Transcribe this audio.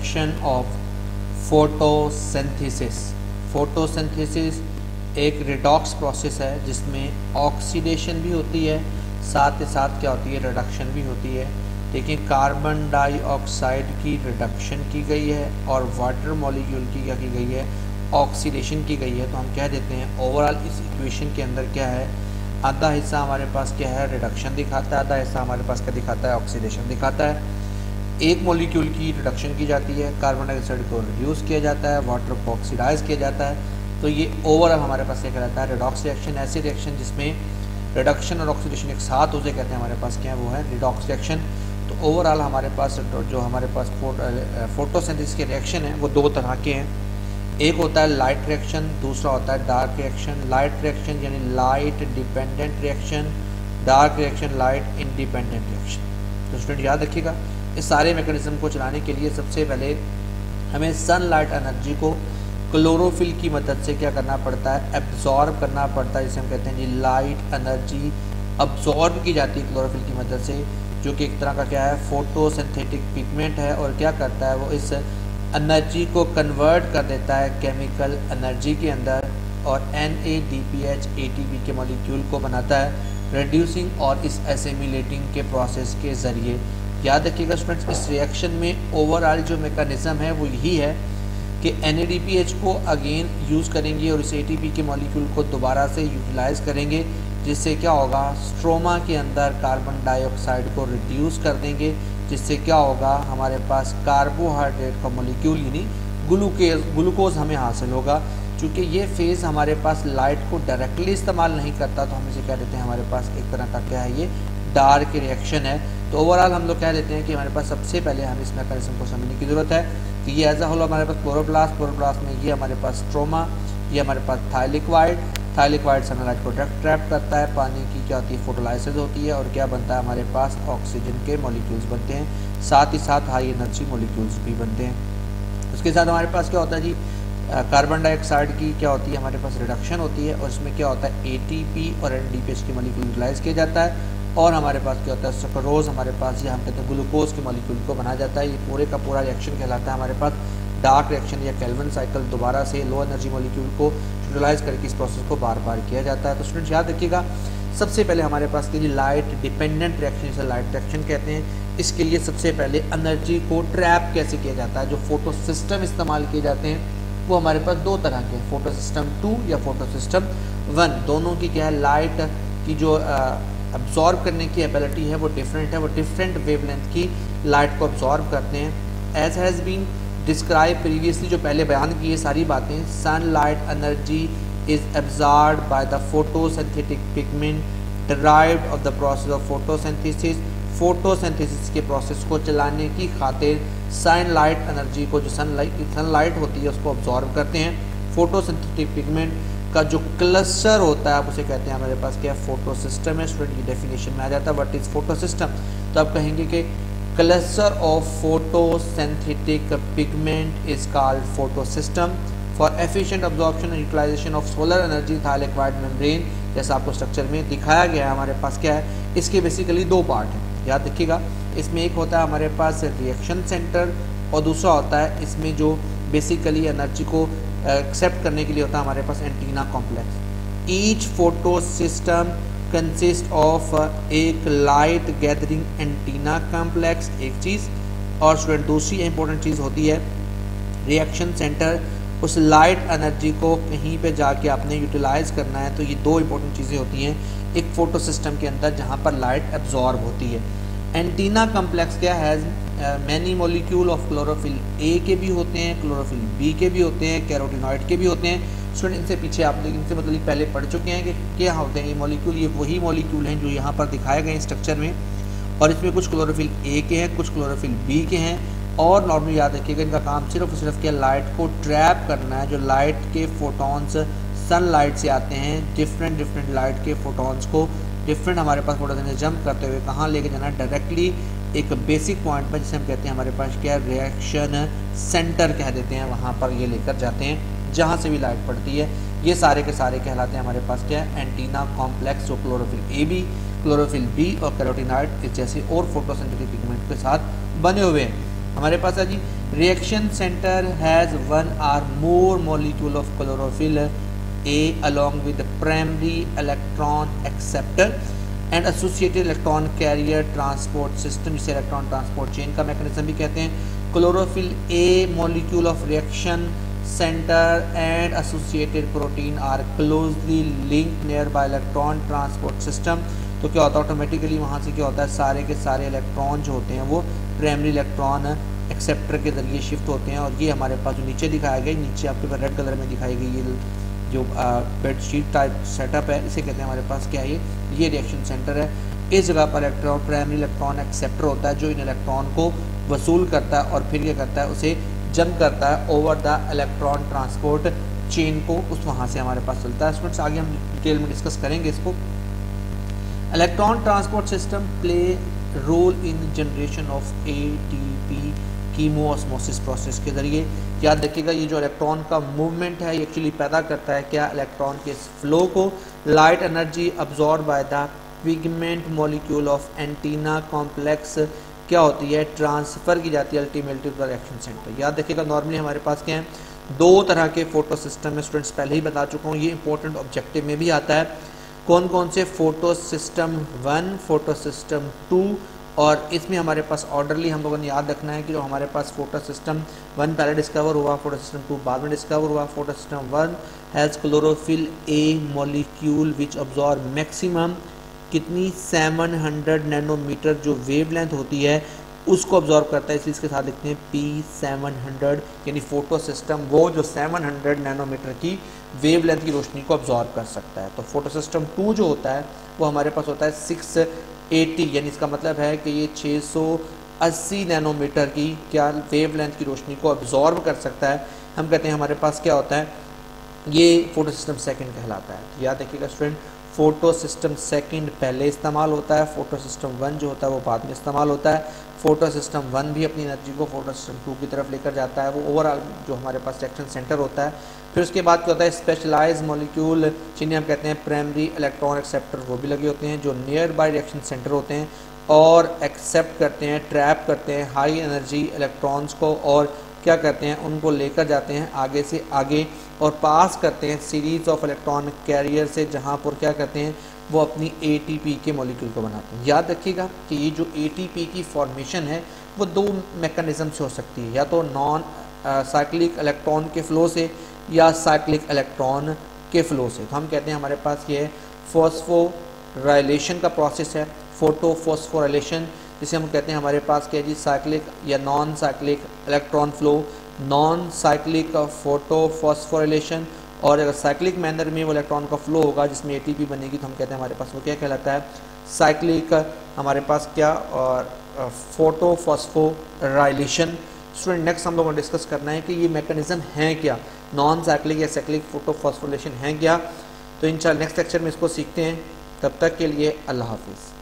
Reduction of photosynthesis. Photosynthesis एक redox process है जिसमें ऑक्सीडेशन भी होती है, साथ ही साथ क्या होती है, रिडक्शन भी होती है। देखिए कार्बन डाइऑक्साइड की रिडक्शन की गई है और वाटर मॉलिक्यूल की क्या की गई है, ऑक्सीडेशन की गई है। तो हम कह देते हैं ओवरऑल इस इक्वेशन के अंदर क्या है, आधा हिस्सा हमारे पास क्या है, रिडक्शन दिखाता है, आधा हिस्सा हमारे पास क्या दिखाता है, ऑक्सीडेशन दिखाता है। एक मॉलिक्यूल की रिडक्शन की जाती है, कार्बन डाइऑक्साइड को रिड्यूस किया जाता है, वाटर को ऑक्सीडाइज किया जाता है। तो ये ओवरऑल हमारे पास क्या कहलाता है, रिडॉक्स रिएक्शन। ऐसी रिएक्शन जिसमें रिडक्शन और ऑक्सीडेशन एक साथ उसे कहते हैं हमारे पास क्या है, वो है रिडॉक्स रिएक्शन। तो ओवरऑल हमारे पास जो हमारे पास फोटोसिंथेसिस के रिएक्शन है वो दो तरह के हैं। एक होता है लाइट रिएक्शन, दूसरा होता है डार्क रिएक्शन। लाइट रिएक्शन यानी light dependent reaction, dark reaction light independent reaction. तो स्टूडेंट याद रखिएगा, इस सारे मैकेनिज्म को चलाने के लिए सबसे पहले हमें सनलाइट एनर्जी को क्लोरोफिल की मदद से क्या करना पड़ता है, एब्जॉर्ब करना पड़ता है, जिसे हम कहते हैं जी लाइट एनर्जी अब्जॉर्ब की जाती है क्लोरोफिल की मदद से, जो कि एक तरह का क्या है, फोटोसिंथेटिक पिगमेंट है। और क्या करता है, वो इस एनर्जी को कन्वर्ट कर देता है केमिकल एनर्जी के अंदर और NADPH ATP के मॉलिक्यूल को बनाता है, रिड्यूसिंग और इस एसिमिलेटिंग के प्रोसेस के ज़रिए। याद रखिएगा स्टूडेंट्स, इस रिएक्शन में ओवरऑल जो मैकेनिज्म है वो यही है कि NADPH को अगेन यूज़ करेंगे और इस ATP के मॉलिक्यूल को दोबारा से यूटिलाइज़ करेंगे, जिससे क्या होगा, स्ट्रोमा के अंदर कार्बन डाइऑक्साइड को रिड्यूस कर देंगे, जिससे क्या होगा, हमारे पास कार्बोहाइड्रेट का मॉलिक्यूल यानी ग्लूकोज हमें हासिल होगा। चूँकि ये फेज़ हमारे पास लाइट को डायरेक्टली इस्तेमाल नहीं करता, तो हम इसे कह देते हैं हमारे पास एक तरह का क्या है, ये डार्क रिएक्शन है। तो ओवरऑल हम लोग कह देते हैं कि हमारे पास सबसे पहले हम इस मैकेनिज्म को समझने की ज़रूरत है कि ये एज अ होल हमारे पास क्लोरोप्लास्ट में ये हमारे पास स्ट्रोमा, ये हमारे पास थाइलिक्वाइड सनलाइट को ट्रैप करता है, पानी की क्या होती है, फोटोलाइसिस होती है और क्या बनता है, हमारे पास ऑक्सीजन के मॉलिक्यूल्स बनते हैं, साथ ही साथ हाई एनर्जी मॉलिक्यूल्स भी बनते हैं। उसके साथ हमारे पास क्या होता है जी, कार्बन डाइऑक्साइड की क्या होती है, हमारे पास रिडक्शन होती है और इसमें क्या होता है, ATP और NADPH के मॉलिक्यूल यूटिलाइज किया जाता है और हमारे पास क्या होता है, सुक्रोज हमारे पास ये हम कहते हैं ग्लूकोज के मॉलिक्यूल को बनाया जाता है। ये पूरे का पूरा रिएक्शन कहलाता है हमारे पास डार्क रिएक्शन या केल्विन साइकिल। दोबारा से लो एनर्जी मॉलिक्यूल को यूटिलाइज करके इस प्रोसेस को बार बार किया जाता है। तो स्टूडेंट्स याद रखिएगा, सबसे पहले हमारे पास के लिए लाइट डिपेंडेंट रिएक्शन, इसे लाइट रिएक्शन कहते हैं। इसके लिए सबसे पहले एनर्जी को ट्रैप कैसे किया जाता है, जो फोटो सिस्टम इस्तेमाल किए जाते हैं वो हमारे पास दो तरह के, फोटो सिस्टम 2 या फोटो सिस्टम 1। दोनों की क्या है, लाइट की जो अब्जॉर्ब करने की एबिलिटी है वो डिफरेंट है, वो डिफरेंट वेवलेंथ की लाइट को अब्जॉर्ब करते हैं। As has been describe previously, जो पहले बयान की ये सारी बातें, sunlight energy is absorbed by the photosynthetic pigment derived of the process of photosynthesis. Photosynthesis के प्रोसेस को चलाने की खातिर सनलाइट एनर्जी को, जो सनलाइट होती है उसको अब्जॉर्ब करते हैं। फोटोसिंथेटिक पिगमेंट का जो क्लस्टर होता है आप उसे कहते हैं हमारे पास क्या, फोटो सिस्टम है। स्टूडेंट की डेफिनेशन में आ जाता है व्हाट इज फोटो सिस्टम, तो आप कहेंगे कि cluster of photosynthetic pigment is called photo system for efficient absorption and utilization of solar energy thylakoid membrane. जैसा आपको स्ट्रक्चर में दिखाया गया है, हमारे पास क्या है, इसके बेसिकली दो पार्ट हैं, याद रखिएगा। इसमें एक होता है हमारे पास रिएक्शन सेंटर और दूसरा होता है इसमें जो बेसिकली एनर्जी को एक्सेप्ट करने के लिए होता है हमारे पास antenna complex. Each photo system consist of एक लाइट गैदरिंग एंटीना कॉम्प्लेक्स, एक चीज़, और स्टूडेंट दूसरी इंपॉर्टेंट चीज़ होती है रिएक्शन सेंटर। उस लाइट एनर्जी को कहीं पे जाके आपने यूटिलाइज करना है, तो ये दो इंपॉर्टेंट चीज़ें होती हैं एक फोटो सिस्टम के अंदर जहाँ पर लाइट एब्जॉर्ब होती है। एंटीना कॉम्प्लेक्स क्या है, many molecule of chlorophyll A के भी होते हैं, क्लोरोफिल बी के भी होते हैं, कैरोटिनॉइड के भी होते हैं। स्टूडेंट इनसे पीछे आप इनसे मतलब पहले पढ़ चुके हैं कि क्या होते हैं ये मॉलिक्यूल। ये वही मॉलिक्यूल हैं जो यहाँ पर दिखाए गए स्ट्रक्चर में, और इसमें कुछ क्लोरोफिल ए के हैं, कुछ क्लोरोफिल बी के हैं। और नॉर्मली याद रखिएगा इनका काम सिर्फ और सिर्फ क्या, लाइट को ट्रैप करना है। जो लाइट के फोटॉन्स सनलाइट से आते हैं, डिफरेंट लाइट के फोटॉन्स को डिफरेंट हमारे पास फोटोसिंथेसिस जंप करते हुए कहाँ लेके जाना है, डायरेक्टली एक बेसिक पॉइंट पर जिसे हम कहते हैं हमारे पास क्या, रिएक्शन सेंटर कह देते हैं, वहाँ पर ये लेकर जाते हैं जहाँ से भी लाइट पड़ती है। ये सारे के सारे कहलाते हैं हमारे पास क्या है, एंटीना कॉम्प्लेक्स, जो chlorophyll A B, chlorophyll B और कैरोटिनॉइड जैसे और फोटोसिंथेटिक पिगमेंट के साथ बने हुए हैं। हमारे पास है जी Reaction center has one or more molecule of chlorophyll A along with the primary electron acceptor and associated electron carrier transport system, जिसे electron transport chain का mechanism भी कहते हैं. Chlorophyll A molecule of reaction center and associated protein are closely linked nearby electron transport system. तो क्या होता है automatically वहाँ से क्या होता है, सारे के सारे इलेक्ट्रॉन जो होते हैं वो प्राइमरी इलेक्ट्रॉन एक्सेप्टर के जरिए शिफ्ट होते हैं. और ये हमारे पास जो नीचे दिखाया गया, नीचे आपके पास रेड कलर में दिखाई गई ये जो बेडशीट टाइप सेटअप है, इसे कहते हैं हमारे पास क्या है, ये रिएक्शन सेंटर है. इस जगह पर इलेक्ट्रॉन प्राइमरी इलेक्ट्रॉन एक्सेप्टर होता है जो इन इलेक्ट्रॉन को वसूल करता है और फिर क्या करता है, उसे जंप करता है over the electron transport chain को, उस वहाँ से हमारे पास चलता है. स्टूडेंट्स आगे हम डिटेल में डिस्कस करेंगे इसको. Electron transport system play role in generation of ATP chemiosmosis process के जरिए. याद रखिएगा ये जो इलेक्ट्रॉन का मूवमेंट है ये एक्चुअली पैदा करता है क्या, इलेक्ट्रॉन के फ्लो को. Light energy absorb by the pigment molecule of antenna complex क्या होती है, ट्रांसफ़र की जाती है ultimately to the reaction centre. याद रखिएगा नॉर्मली हमारे पास क्या है, दो तरह के फोटो सिस्टम में स्टूडेंट्स पहले ही बता चुका हूँ, ये इंपॉर्टेंट ऑब्जेक्टिव में भी आता है. कौन कौन से, फोटो सिस्टम 1, फोटो सिस्टम 2, और इसमें हमारे पास ऑर्डरली हम लोगों ने याद रखना है कि जो हमारे पास फोटो सिस्टम 1 पहले डिस्कवर हुआ, फोटो सिस्टम 2 बाद में डिस्कवर हुआ. Photo system 1 has chlorophyll A molecule which absorb maximum कितनी 700 नैनोमीटर जो वेवलेंथ होती है उसको अब्जॉर्ब करता है, इसलिए इसके साथ लिखते हैं P700, यानी फोटो सिस्टम वो जो 700 नैनोमीटर की वेवलेंथ की रोशनी को अब्जॉर्ब कर सकता है. तो फोटो सिस्टम 2 जो होता है वो हमारे पास होता है 680, यानी इसका मतलब है कि ये 680 नैनोमीटर की क्या वेवलेंथ की रोशनी को अब्जॉर्ब कर सकता है. हम कहते हैं हमारे पास क्या होता है, ये फोटो सिस्टम सेकेंड कहलाता है. तो याद रखिएगा स्टूडेंट, फोटो सिस्टम सेकंड पहले इस्तेमाल होता है, फोटो सिस्टम 1 जो होता है वो बाद में इस्तेमाल होता है. फोटो सिस्टम 1 भी अपनी एनर्जी को फोटो सिस्टम 2 की तरफ लेकर जाता है, वो ओवरऑल जो हमारे पास रिएक्शन सेंटर होता है. फिर उसके बाद क्या होता है, स्पेशलाइज मॉलिक्यूल जिन्हें हम कहते हैं प्राइमरी इलेक्ट्रॉन एक्सेप्टर, वो भी लगे होते हैं जो नियर बाय रिएक्शन सेंटर होते हैं और एक्सेप्ट करते हैं, ट्रैप करते हैं हाई एनर्जी इलेक्ट्रॉन्स को और क्या करते हैं, उनको लेकर जाते हैं आगे से आगे और पास करते हैं सीरीज ऑफ इलेक्ट्रॉन कैरियर से, जहाँ पर क्या करते हैं वो अपनी ATP के मॉलिक्यूल को बनाते हैं. याद रखिएगा कि ये जो ATP की फॉर्मेशन है वो दो मैकेनिज्म से हो सकती है, या तो नॉन साइक्लिक इलेक्ट्रॉन के फ्लो से या साइक्लिक इलेक्ट्रॉन के फ्लो से. तो हम कहते हैं हमारे पास ये फॉस्फोराइलेशन का प्रोसेस है, फोटोफॉस्फोराइलेशन, जिसे हम कहते हैं हमारे पास क्या जी, साइक्लिक या non cyclic electron flow, non cyclic photophosphorylation. और अगर साइक्लिक मैनर में वो इलेक्ट्रॉन का फ्लो होगा जिसमें ATP बनेगी तो हम कहते हैं हमारे पास वो क्या कहलाता है, साइक्लिक हमारे पास क्या, और फोटोफॉस्फोराइलेशन. स्टूडेंट नेक्स्ट हम लोगों को डिस्कस करना है कि ये मैकेनिज्म है क्या, नॉन साइक्लिक या साइक्लिक फोटोफॉस्फोराइलेशन है क्या. तो इंशाल्लाह नेक्स्ट लेक्चर में इसको सीखते हैं. तब तक के लिए अल्लाह हाफिज़.